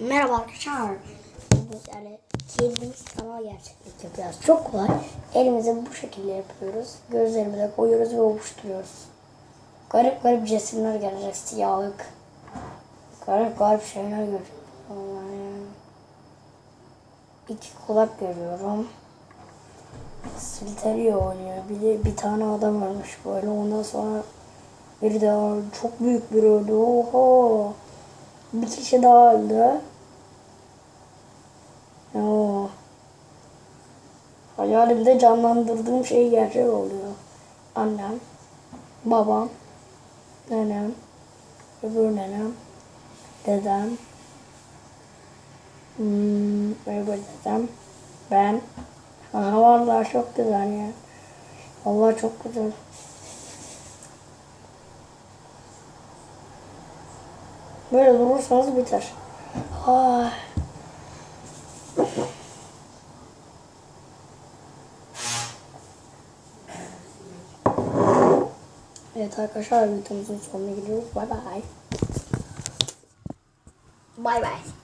Merhaba arkadaşlar. Yani kendimiz sanal gerçeklik yapıyoruz. Çok kolay. Elimizi bu şekilde yapıyoruz. Gözlerimize koyuyoruz ve ovuşturuyoruz. Garip garip cisimler gelecek. Siyahlık. Garip garip şeyler görüyorum. Yani iki kulak görüyorum. Silteriyor oynuyor. Bir tane adam ölmüş böyle. Ondan sonra bir daha çok büyük bir öldü. Oho. Bir kişi daha öldü. Oo. Hayalimde canlandırdığım şey gerçek oluyor. Annem, babam, nenem, öbür nenem, dedem, öbür dedem, ben. Aha vallahi çok güzel ya. Vallahi çok güzel. Böyle durursanız biter. Ah. Evet arkadaşlar videomuzun sonuna gidiyoruz. Bay bay. Bay bay.